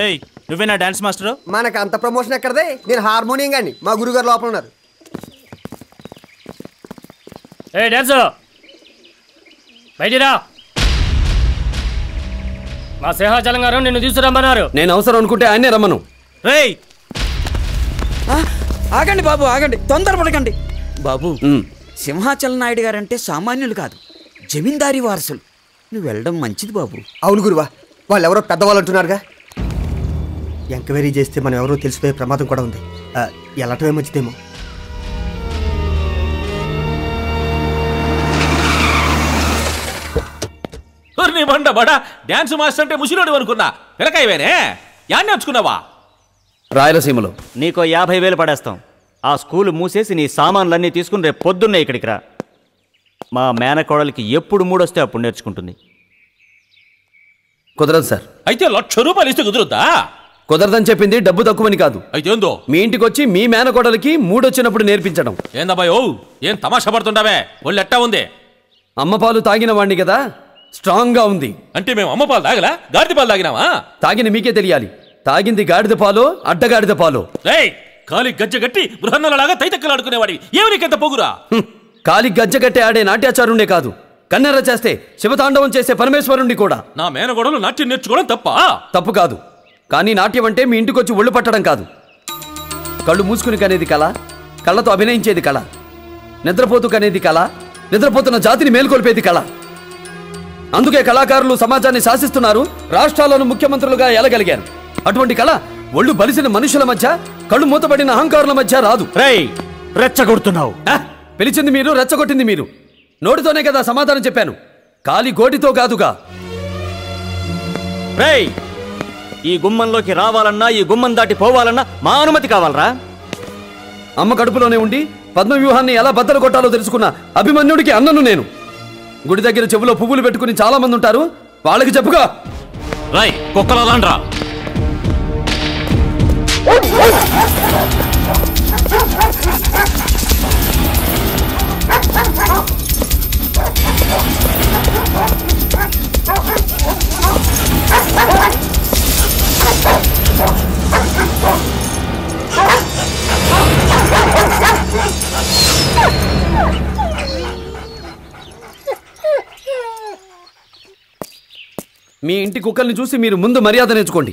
ఏయ్ నువ్వేనా dance master? మనకు అంత ప్రమోషన్ ఎక్కడదే? నేను హార్మోనియం గాని, మా గురుగారు లోపల ఉన్నారు. ఏ డాన్స్ బయటిరా. మా సింహాచలం గారు నిన్ను తీసుకురమ్మన్నారు. నేను అవసరం అనుకుంటే ఆయనే రమ్మను. రేయ్ ఆగండి బాబు, ఆగండి, తొందరపడకండి బాబు. సింహాచలం నాయుడు గారంటే సామాన్యులు కాదు, జమీందారీ వారసులు. నువ్వు వెళ్ళడం మంచిది బాబు. అవును గురువా, వాళ్ళు ఎవరో పెద్దవాళ్ళు అంటున్నారుగా. ఎంక్వైరీ చేస్తే మనం ఎవరో తెలిసిపోయే ప్రమాదం కూడా ఉంది. వెళ్ళటమే మంచిదేమో. డాన్స్ మాస్టర్ అంటే ముసిలోడు అనుకున్నా. పిలకాయవేనే యాన్ని నేర్చుకున్నావా? రాయలసీమలో. నీకో 50,000 పడేస్తాం. ఆ స్కూల్ మూసేసి నీ సామాన్లన్నీ తీసుకుని రేపు పొద్దున్నే ఇక్కడికి రా. మా మేనకోడలికి ఎప్పుడు మూడొస్తే అప్పుడు నేర్చుకుంటుంది. కుదరదు సార్. అయితే 1,00,000 రూపాయలు ఇస్తే కుదురుద్దా? కుదరదని చెప్పింది డబ్బు తక్కువని కాదు. అయితే ఏందో మీ ఇంటికి వచ్చి మీ మేనకోడలికి మూడొచ్చినప్పుడు నేర్పించడం. ఏందబ్బాయో ఏం తమాషా పడుతుంటావే? ఒళ్ళు ఎట్టా ఉంది? అమ్మ పాలు తాగిన వాడిని కదా, స్ట్రాంగ్ గా ఉంది. అంటే మేము అమ్మ పాలు తాగలా, గాడిద పాలు తాగినావా? తాగిన మీకే తెలియాలి. తాగింది గాడిద పాలో అడ్డగాడిద పాలో. కాలి గజ్జ గట్టి బృహన్నలలాగా తైతక్కలాడుకునేవాడి ఏమి నీకెంత పొగురా? కాలి గజ్జ గట్టి ఆడే నాట్యాచారుండే కాదు, కన్నెర చేస్తే శివతాండవం చేసే పరమేశ్వరుణ్ణి కూడా. నా మేనగోడలు నాట్యం నేర్చుకోవడం తప్ప? తప్పు కాదు, కానీ నాట్యం అంటే మీ ఇంటికొచ్చి ఒళ్ళు పట్టడం కాదు. కళ్ళు మూసుకుని కనేది కళ, కళ్ళతో అభినయించేది కళ. నిద్రపోతూ కనేది కళ, నిద్రపోతున్న జాతిని మేల్కొల్పేది కళ. అందుకే కళాకారులు సమాజాన్ని శాసిస్తున్నారు, రాష్ట్రాలను ముఖ్యమంత్రులుగా ఎలగలిగారు. అటువంటి కళ ఒళ్ళు బలిసిన మనుషుల మధ్య, కళ్ళు మూతబడిన అహంకారుల మధ్య రాదు. రెచ్చగొడుతున్నావు. పిలిచింది మీరు, రెచ్చగొట్టింది మీరు. నోటితోనే కదా సమాధానం చెప్పాను, కాలి గోటితో కాదుగా. రేయ్ ఈ గుమ్మంలోకి రావాలన్నా, ఈ గుమ్మం దాటి పోవాలన్నా మా అనుమతి కావాలరా? అమ్మ కడుపులోనే ఉండి పద్మవ్యూహాన్ని ఎలా బద్దలు కొట్టాలో తెలుసుకున్న అభిమన్యుడికి అన్నను నేను. గుడి దగ్గర చెవులో పువ్వులు పెట్టుకుని చాలా మంది ఉంటారు, వాళ్ళకి చెప్పుగా. రాయ్ కుక్కలరా. మీ ఇంటి కుక్కల్ని చూసి మీరు ముందు మర్యాద నేర్చుకోండి,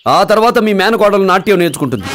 ఆ తర్వాత మీ మేనకోడలు నాట్యం నేర్చుకుంటుంది.